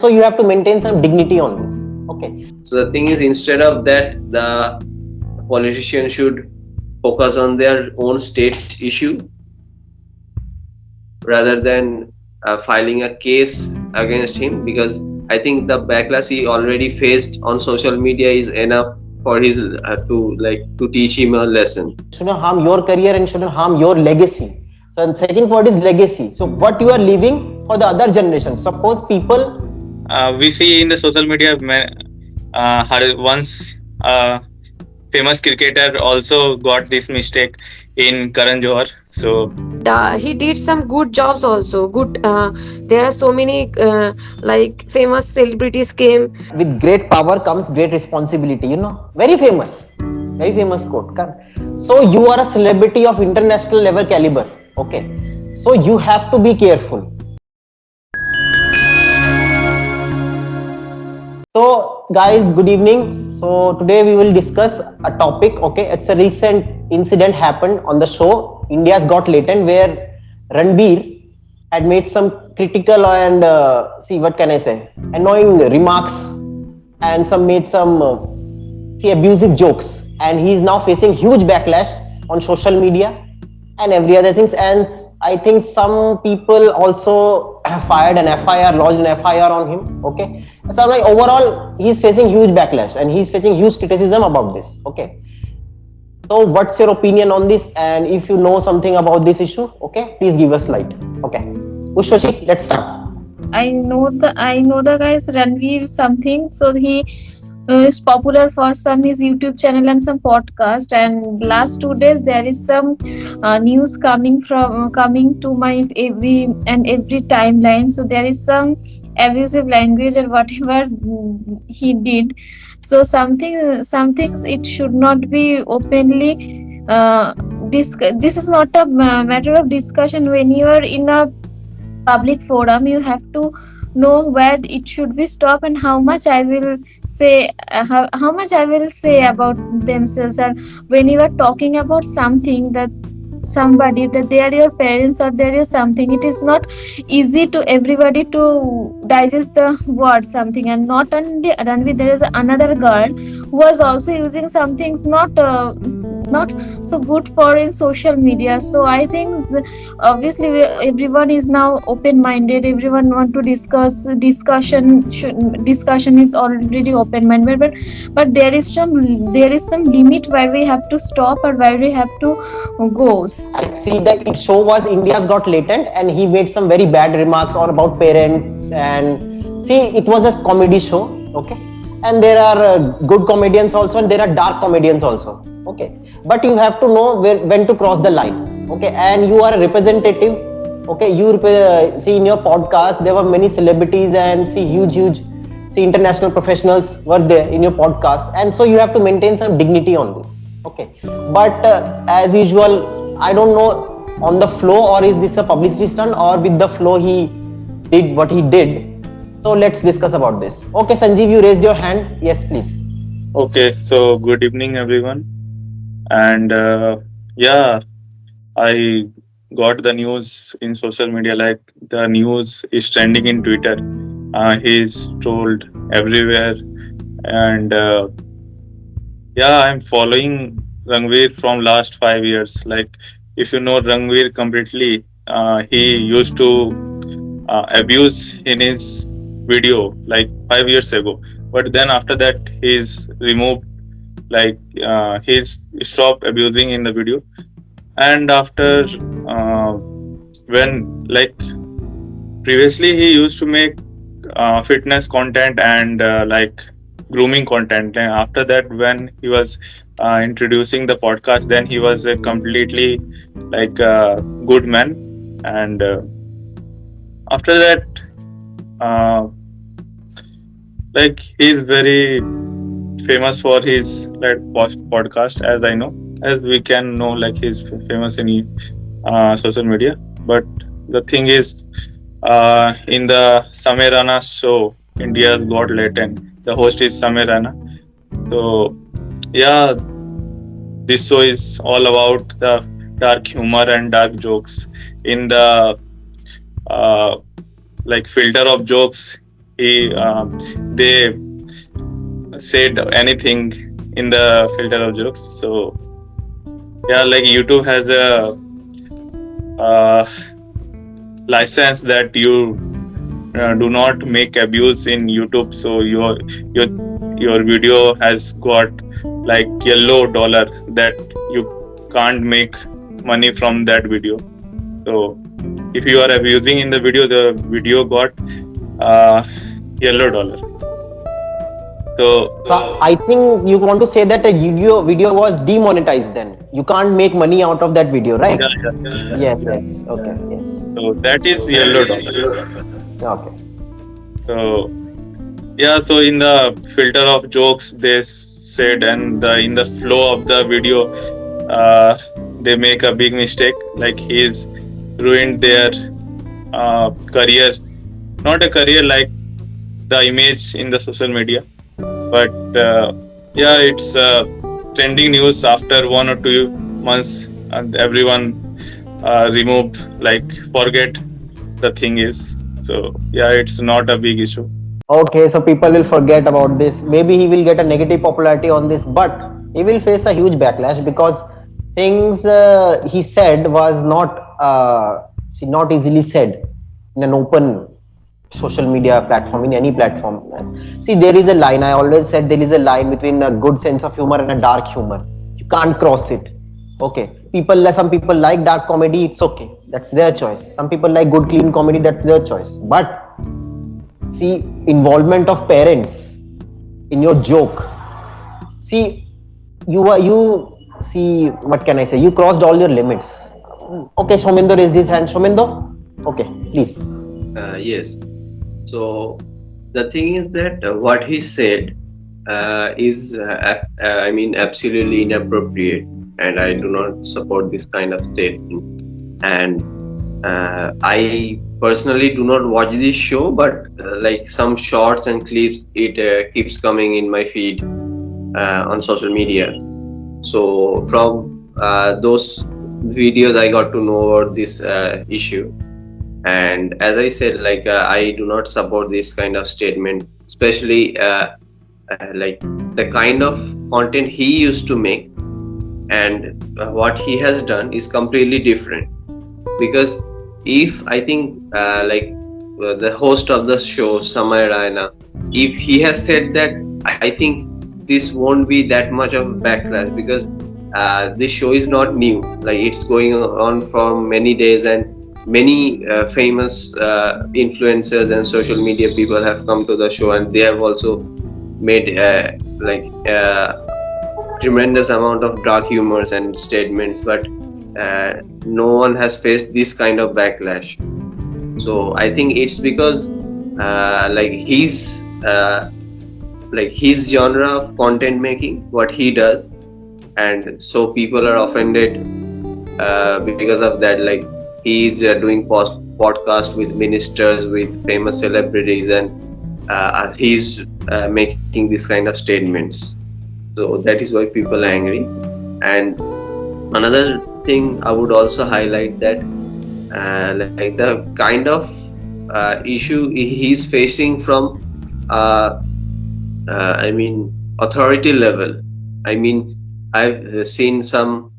So you have to maintain some dignity on this. Okay. So the thing is, instead of that, the politician should focus on their own state's issue rather than filing a case against him, because I think the backlash he already faced on social media is enough for his to teach him a lesson. Shouldn't harm your career and shouldn't harm your legacy. So the second point is legacy. So what you are leaving for the other generation. Suppose people we see in the social media once famous cricketer also got this mistake in Karan Johar. So he did some good jobs also. There are so many like famous celebrities came. With great power comes great responsibility. Very famous quote. So you are a celebrity of international level caliber. Okay. So you have to be careful. So guys, good evening. So today we will discuss a topic. Okay, it's a recent incident happened on the show India's Got Latent, where Ranveer had made some critical and annoying remarks and made some abusive jokes, and he is now facing huge backlash on social media and every other things. And I think some people also fired an FIR, lodged an FIR on him. Okay, so like overall he's facing huge backlash and he's facing huge criticism about this. Okay, so what's your opinion on this, and if you know something about this issue, okay, please give us light. Okay, Ushwashi, let's start. I know the guys Ranveer something, so he is popular for some his YouTube channel and some podcast. And last 2 days there is some news coming to my every timeline. So there is some abusive language or whatever he did. So some things it should not be openly. This is not a matter of discussion. When you are in a public forum, you have to know where it should be stopped and how much I will say about themselves. And when you are talking about something that somebody, that they are your parents or there is something, it is not easy to everybody to digest the word something. And not only Ranveer, there is another girl who was also using some things not so good for in social media. So I think obviously everyone is now open-minded, everyone want to discussion is already open-minded, but there is some limit where we have to stop or where we have to go. I see that show was India's Got Latent, and he made some very bad remarks or about parents, and see, it was a comedy show. Okay, and there are good comedians also and there are dark comedians also. Okay, but you have to know when to cross the line. Okay, and you are a representative. Okay, see in your podcast there were many celebrities and huge international professionals were there in your podcast, and so you have to maintain some dignity on this. Okay, but as usual, I don't know on the flow, or is this a publicity stunt, or with the flow he did what he did. So let's discuss about this. Okay, Sanjeev, you raised your hand. Yes, please. okay, so good evening everyone. And I got the news in social media, like the news is trending in Twitter. He's trolled everywhere, and I'm following Ranveer from last 5 years. Like, if you know Ranveer completely, he used to abuse in his video like 5 years ago, but then after that he's removed, like he's stopped abusing in the video. And after when, like, previously he used to make fitness content and like grooming content, and after that when he was introducing the podcast, then he was a completely like good man. And after that like he's very famous for his like podcast, as I know, as we can know, like he's famous in social media. But the thing is, in the Samir Rana show, India's Got Latent, the host is Samir Rana. So this show is all about the dark humor and dark jokes. In the like filter of jokes, he they said anything in the filter of jokes. So yeah, like YouTube has a license that you do not make abuse in YouTube. So your video has got like yellow dollar that you can't make money from that video. So if you are abusing in the video got yellow dollar. So So I think you want to say that a video was demonetized. Then you can't make money out of that video, right? yeah. Yes. Yes. Okay. Yes. So that is yellow dollar. Okay. So yeah, so in the filter of jokes they said, and in the flow of the video, they make a big mistake. Like he's ruined their career, not a career, like the image in the social media. But yeah, it's trending news after 1 or 2 months, and everyone removed, like forget the thing is. So yeah, it's not a big issue. Okay, so people will forget about this. Maybe he will get a negative popularity on this, but he will face a huge backlash because things he said was not easily said in an open social media platform, in any platform. See, there is a line. I always said there is a line between a good sense of humor and a dark humor. You can't cross it. Okay, some people like dark comedy. It's okay. That's their choice. Some people like good clean comedy. That's their choice. But see, involvement of parents in your joke. See, what can I say? You crossed all your limits. Okay, Shomindo raised his hand. Shomindo? Okay, please. Yes. So the thing is that what he said is, absolutely inappropriate, and I do not support this kind of statement. And I personally do not watch this show, but like some shorts and clips, it keeps coming in my feed on social media. So from those videos, I got to know about this issue. And as I said, like I do not support this kind of statement, especially like the kind of content he used to make, and what he has done is completely different. Because if I think the host of the show, Samay Raina, if he has said that, I think this won't be that much of a backlash, because this show is not new. Like it's going on for many days, and many famous influencers and social media people have come to the show, and they have also made tremendous amount of dark humors and statements, but no one has faced this kind of backlash. So I think it's because his genre of content making, what he does, and so people are offended because of that. Like he's doing podcast with ministers, with famous celebrities, and he's making this kind of statements. So that is why people are angry. And another thing I would also highlight that like the kind of issue he's facing from authority level. I mean, I've seen some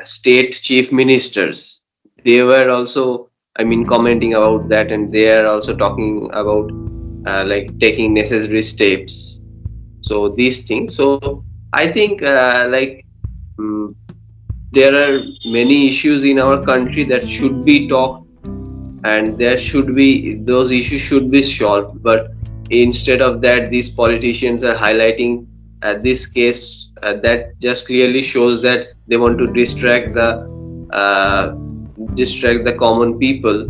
state chief ministers. They were also, commenting about that, and they are also talking about taking necessary steps. So these things. So I think there are many issues in our country that should be talked, and those issues should be solved. But instead of that, these politicians are highlighting this case that just clearly shows that they want to distract the common people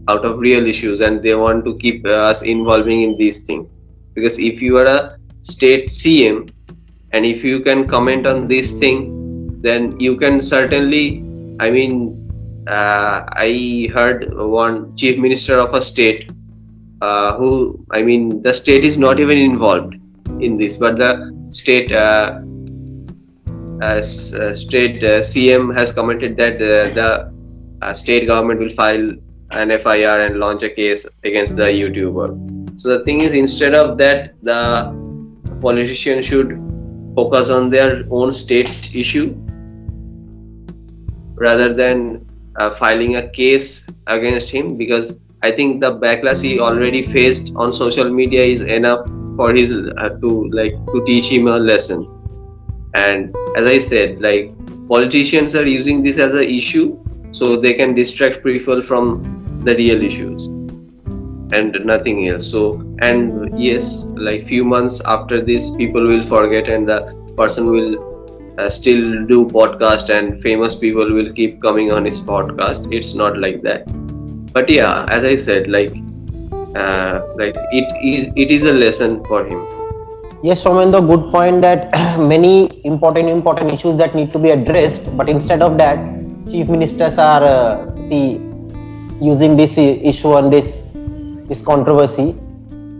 out of real issues, and they want to keep us involving in these things. Because if you are a state CM, and if you can comment on this thing, then you can certainly, I heard one chief minister of a state the state is not even involved in this, but the state CM has commented that the state government will file an FIR and launch a case against the YouTuber. So the thing is, instead of that, the politician should focus on their own state's issue rather than filing a case against him, because I think the backlash he already faced on social media is enough for his to teach him a lesson. And as I said, like, politicians are using this as an issue so they can distract people from the real issues and nothing else. So, and yes, like few months after this, people will forget and the person will still do podcast and famous people will keep coming on his podcast. It's not like that. But yeah, as I said, like it is a lesson for him. Yes, Somendo, good point that many important issues that need to be addressed, but instead of that, chief ministers are using this issue and this controversy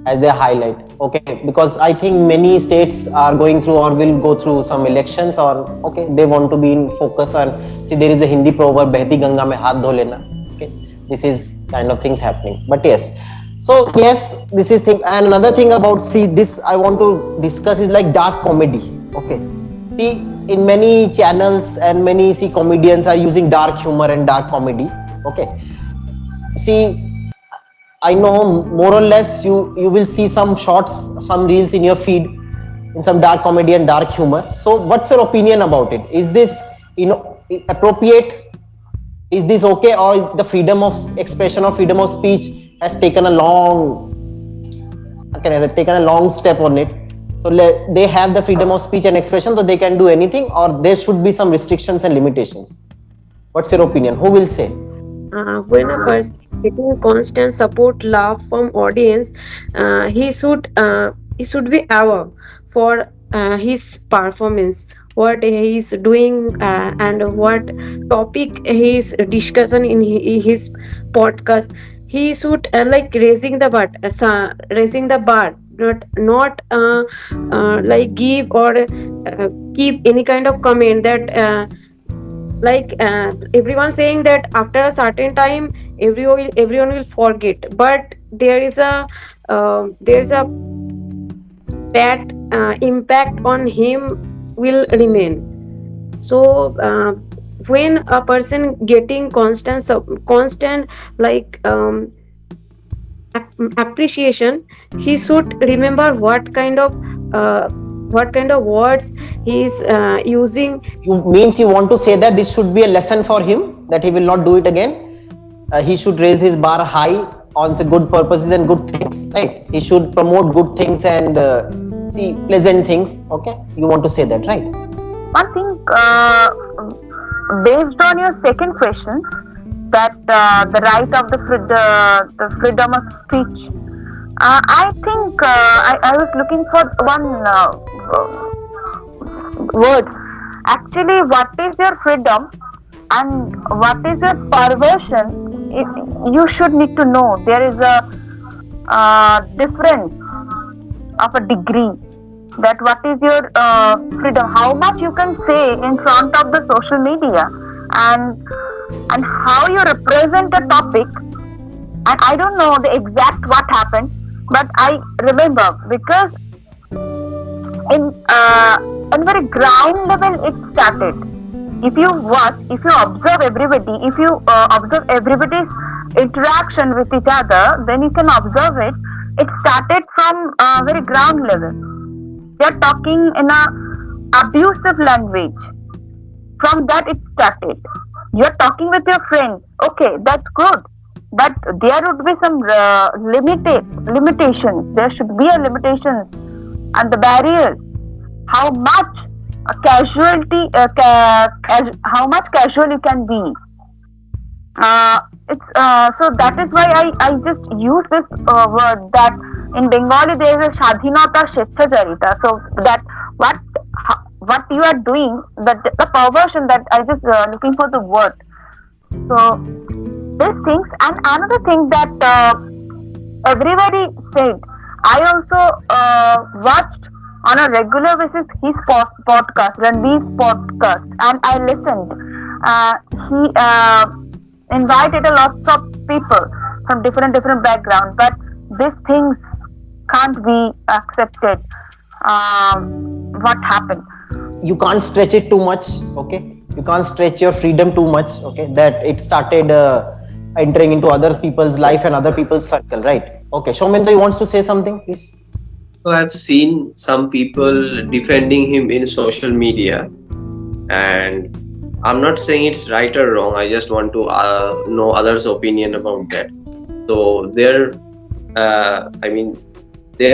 as their highlight. Okay, because I think many states are going through or will go through some elections, or okay, they want to be in focus. And see, there is a Hindi proverb, "Behti Ganga mein haath dho lena." Okay, this is kind of things happening. But yes. So yes, this is thing. And another thing about this I want to discuss is like dark comedy. Okay, see, in many channels and many comedians are using dark humor and dark comedy. Okay, see, I know more or less you will see some shorts, some reels in your feed in some dark comedy and dark humor. So what's your opinion about it? Is this appropriate? Is this okay, or the freedom of expression or freedom of speech has taken a long step on it? So they have the freedom of speech and expression, so they can do anything, or there should be some restrictions and limitations. What's your opinion? Who will say? When a person is getting constant support, love from audience, he should be aware for his performance, what he is doing, and what topic he is discussing in his podcast. He should raising the bar, not like give or keep any kind of comment that everyone saying that after a certain time everyone will forget, but there is a bad impact on him will remain. So when a person getting constant appreciation, he should remember what kind of words he is using. You want to say that this should be a lesson for him, that he will not do it again. He should raise his bar high on good purposes and good things, right? He should promote good things and pleasant things. Okay, you want to say that, right? I think based on your second question, that the right of the freedom of speech, I think I was looking for one word. Actually, what is your freedom and what is your perversion? You should need to know. There is a difference of a degree. That what is your freedom? How much you can say in front of the social media, and how you represent a topic. And I don't know the exact what happened, but I remember because in very ground level it started. If you observe everybody, if you observe everybody's interaction with each other, then you can observe it. It started from very ground level. They are talking in a abusive language. From that it started. You are talking with your friends. Okay, that's good. But there would be some limitations. There should be a limitation and the barriers. How much how much casual you can be. So that is why I just use this word, that in Bengali there is a Shadhinata Shechacharita. So that what you are doing, that the perversion, that I just looking for the word. So these things, and another thing that everybody said, I also watched on a regular basis his podcast, Ranveer's podcast, and I listened. He invited a lot of people from different backgrounds, but these things can't be accepted. What happened? You can't stretch it too much, okay? You can't stretch your freedom too much, okay? That it started entering into other people's life and other people's circle, right? Okay, Shomendra, you wants to say something, please? So I've seen some people defending him in social media, and I'm not saying it's right or wrong. I just want to know others' opinion about that. So they're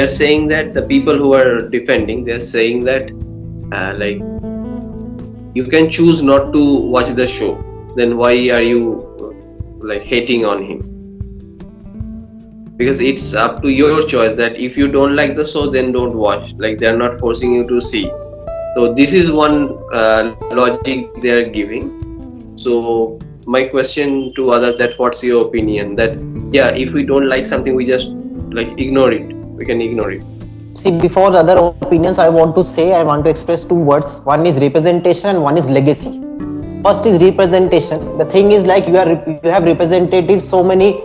saying that the people who are defending, they're saying that like you can choose not to watch the show. Then why are you like hating on him? Because it's up to your choice that if you don't like the show, then don't watch. Like they're not forcing you to see. So this is one logic they are giving. So my question to others, that what's your opinion? That yeah, if we don't like something, we just like ignore it. We can ignore it. See, before the other opinions, I want to express two words. One is representation and one is legacy. First is representation. The thing is like you have represented so many.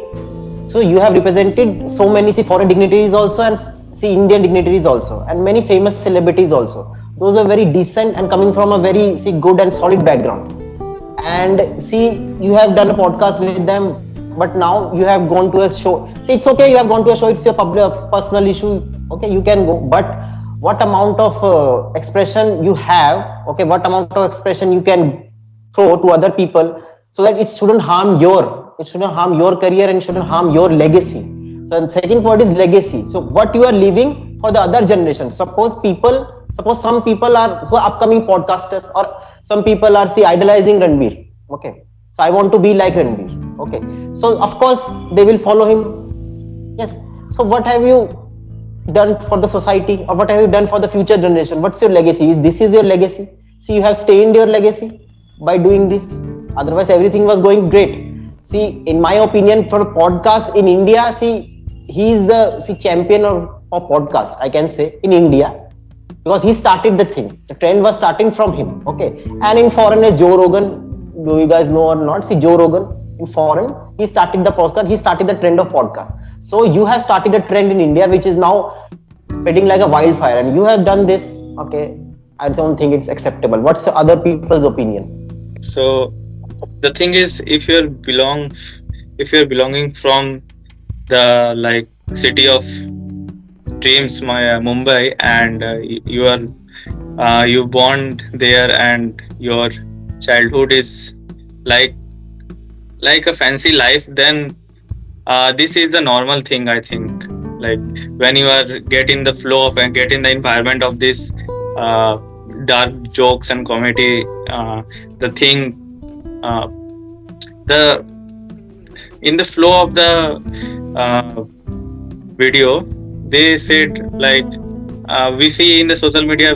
So you have represented so many foreign dignitaries also, and Indian dignitaries also, and many famous celebrities also. Those are very decent and coming from a very good and solid background. And you have done a podcast with them, but now you have gone to a show. It's okay, you have gone to a show. It's your personal issue. Okay, you can go. But what amount of expression you have? Okay, what amount of expression you can throw to other people so that it shouldn't harm your career and shouldn't harm your legacy. So the second word is legacy. So what you are leaving for the other generation. Suppose some people who are upcoming podcasters, or some people are idolizing Ranveer. Okay, so I want to be like Ranveer. Okay, so of course they will follow him. Yes. So what have you done for the society, or what have you done for the future generation? What's your legacy? This is your legacy? See, you have stained your legacy by doing this. Otherwise everything was going great. See, in my opinion, for a podcast in India, he is the champion of podcast, I can say, in India, because he started the thing. The trend was starting from him. Okay, and in foreign, Joe Rogan, do you guys know or not? Joe Rogan in foreign, he started the podcast. He started the trend of podcast. So you have started a trend in India, which is now spreading like a wildfire, and you have done this. Okay, I don't think it's acceptable. What's other people's opinion? So the thing is, if you're belonging from the city of dreams, Mumbai, and you born there, and your childhood is like a fancy life, then this is the normal thing, I think. Like when you are get in the flow of and get in the environment of this dark jokes and comedy, in the flow of the video, they said we see in the social media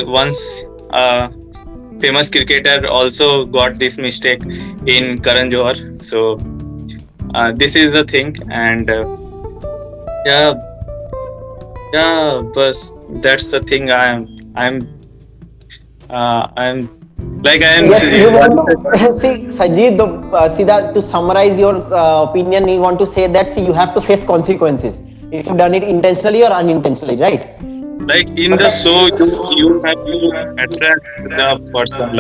once famous cricketer also got this mistake in Karan Johar. So this is the thing, and but that's the thing. I'm Yes, you want to see, Sajid, to summarize your opinion, you want to say that you have to face consequences if you've done it intentionally or unintentionally, right? Like in the show, you have to attract the person.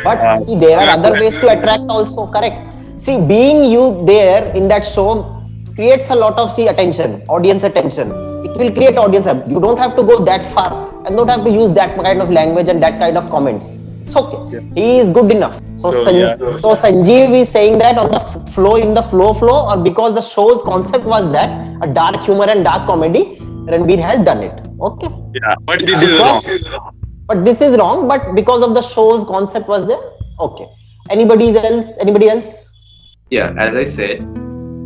But there are other ways to attract also, correct? Being you there in that show creates a lot of attention, audience attention. It will create audience. You don't have to go that far and don't have to use that kind of language and that kind of comments. It's okay. Yeah. He is good enough. So Sanjeev is saying that on the flow, or because the show's concept was that a dark humor and dark comedy, Ranveer has done it. Okay. Yeah, but this is wrong. But this is wrong. But because of the show's concept was there. Okay. Anybody else? Yeah, as I said,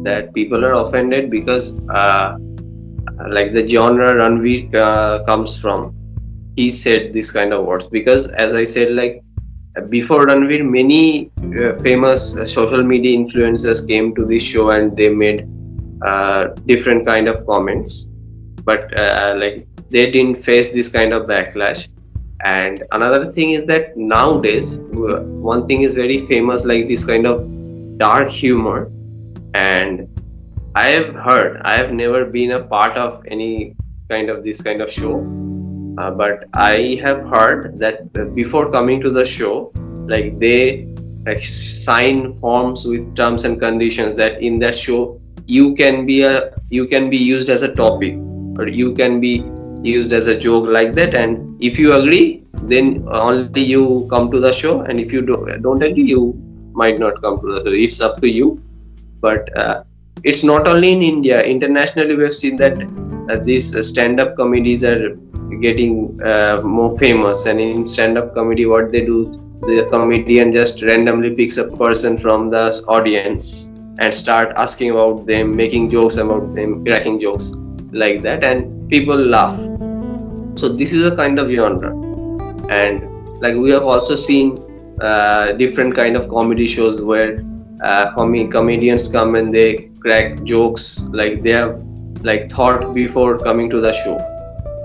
that people are offended because the genre Ranveer comes from, he said this kind of words. Because as I said, before Ranveer, many famous social media influencers came to this show and they made different kind of comments, but they didn't face this kind of backlash. And another thing is that nowadays, one thing is very famous, like this kind of dark humor, and I have heard. I have never been a part of any kind of this kind of show, but I have heard that before coming to the show, like they like sign forms with terms and conditions that in that show you can be used as a topic, or you can be used as a joke like that, and if you agree, then only you come to the show, and if you don't agree, you might not come to the show. It's up to you. But it's not only in India. Internationally, we have seen that these stand-up comedies are getting more famous. And in stand-up comedy, what they do, the comedian just randomly picks a person from the audience and start asking about them, making jokes about them, cracking jokes like that, and people laugh. So this is a kind of genre. And like we have also seen different kind of comedy shows where comedians come and they crack jokes like they have like thought before coming to the show.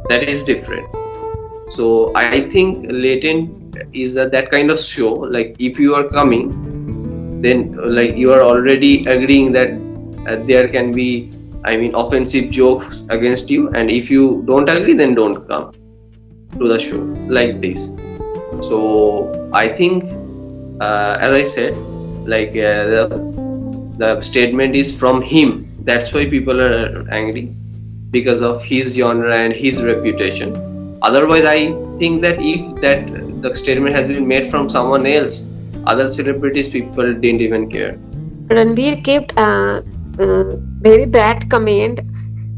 That is different. So I think Latent is that kind of show. Like if you are coming, then like you are already agreeing that there can be, I mean, offensive jokes against you, and if you don't agree, then don't come to the show like this. So I think, as I said, like the statement is from him. That's why people are angry, because of his genre and his reputation. Otherwise, I think that if that the statement has been made from someone else, other celebrities, people didn't even care. Ranveer kept very bad comment,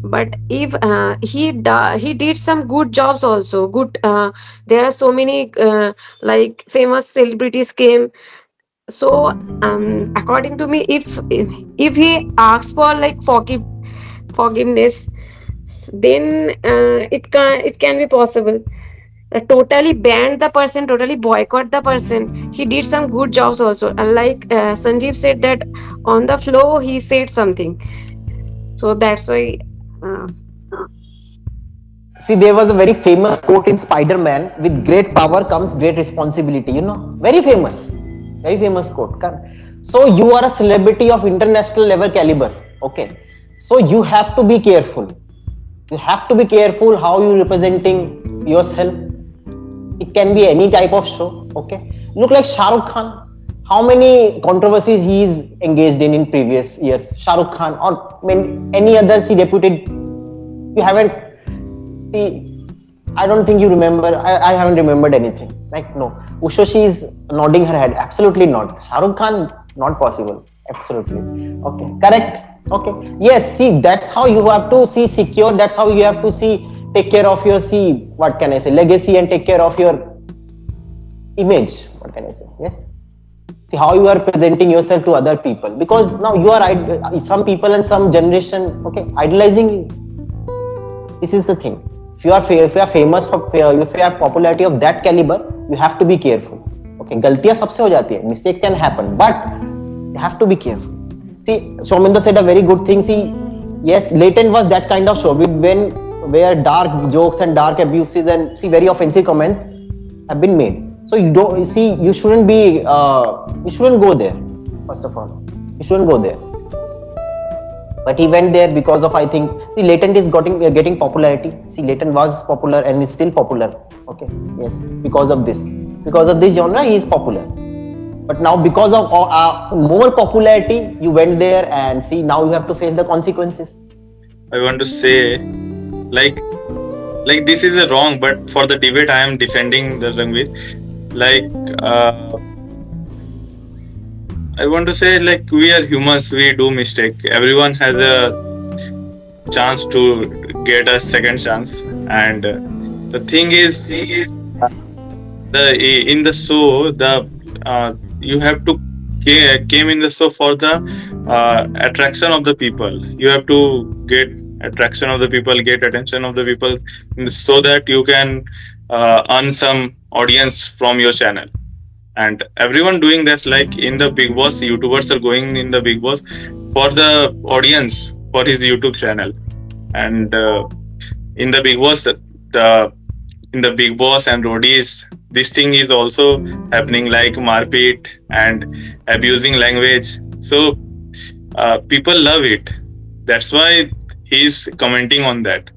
but if he did some good jobs also. Good, there are so many like famous celebrities came. So according to me, if he asks for like forgiveness, then it can be possible. Totally banned the person, totally boycott the person. He did some good jobs also. And like Sanjeev said that on the flow he said something. So that's why. Uh, See, there was a very famous quote in Spider-Man: "With great power comes great responsibility." You know, very famous quote. So you are a celebrity of international level caliber. Okay, so you have to be careful. You have to be careful how you representing yourself. It can be any type of show. Okay, look like Shah Rukh Khan. How many controversies he is engaged in previous years? Shah Rukh Khan or any others he reputed. You haven't. See, I don't think you remember. I haven't remembered anything. Like no, Ushoshi is nodding her head. Absolutely not. Shah Rukh Khan, not possible. Absolutely. Okay, correct. Okay. Yes. See, that's how you have to see secure. That's how you have to see take care of your what can I say, legacy, and take care of your image. What can I say? Yes. See how you are presenting yourself to other people, because now you are some people and some generation. Okay, idolizing you. This is the thing. If you are famous for if you have popularity of that caliber, you have to be careful. Okay, गलतियां सबसे हो जाती है. Mistake can happen, but you have to be careful. See, Shominder said a very good thing. See, yes, Latent was that kind of show where dark jokes and dark abuses and very offensive comments have been made. So you shouldn't go there. First of all, you shouldn't go there. But he went there because of, I think, Latent is getting popularity. See, Latent was popular and is still popular. Okay, yes, because of this genre, he is popular. But now, because of more popularity, you went there, and see, now you have to face the consequences. I want to say, like this is a wrong, but for the debate, I am defending the Ranveer. I want to say, like, we are humans, we do mistake. Everyone has a chance to get a second chance, and the thing is, in the show, you have to came in the show for the attraction of the people. You have to get attraction of the people, get attention of the people, so that you can earn some audience from your channel. And everyone doing this, like in the Big Boss, YouTubers are going in the Big Boss for the audience for his YouTube channel. And in the Big Boss, in the Big Boss and roadies, this thing is also happening, like marpit and abusing language. So people love it. that's why he's commenting on that.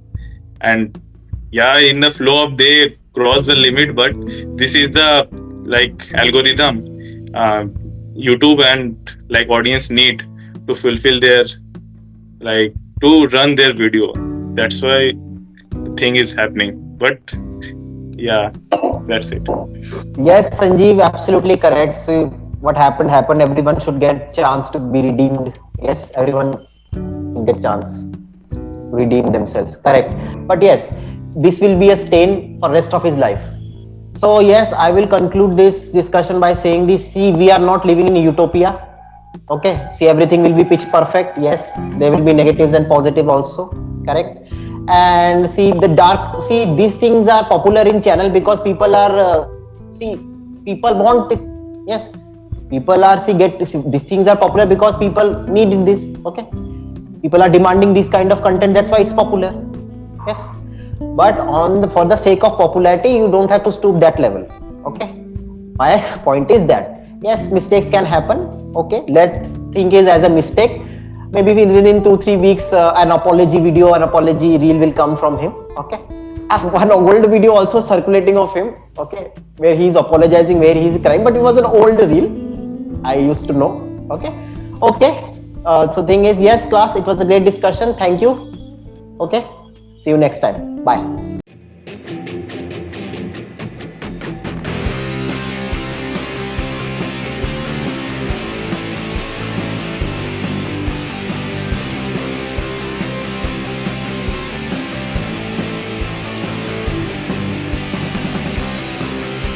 And yeah, in the flow up they cross the limit, but this is the like algorithm YouTube and like audience need to fulfill their like to run their video. That's why the thing is happening. But yeah, that's it. Yes, Sanjeev, absolutely correct. So what happened happened. Everyone should get chance to be redeemed. Yes, everyone get chance to redeem themselves. Correct. But yes, this will be a stain for rest of his life. So yes, I will conclude this discussion by saying this. See, we are not living in a utopia. Okay. See, everything will be pitch perfect. Yes, there will be negatives and positive also. Correct. And see these things are popular in channel because people are people want it. Yes, people are these things are popular because people need this. Okay, people are demanding this kind of content, that's why it's popular. Yes, but for the sake of popularity you don't have to stoop that level. Okay, my point is that yes, mistakes can happen. Okay, let's think it as a mistake. Maybe within 2-3 weeks an apology video, an apology reel will come from him. Okay, I have one old video also circulating of him, okay, where he is apologizing, where he is crying, but it was an old reel I used to know. Okay, so thing is, yes class, it was a great discussion. Thank you. Okay, see you next time. Bye.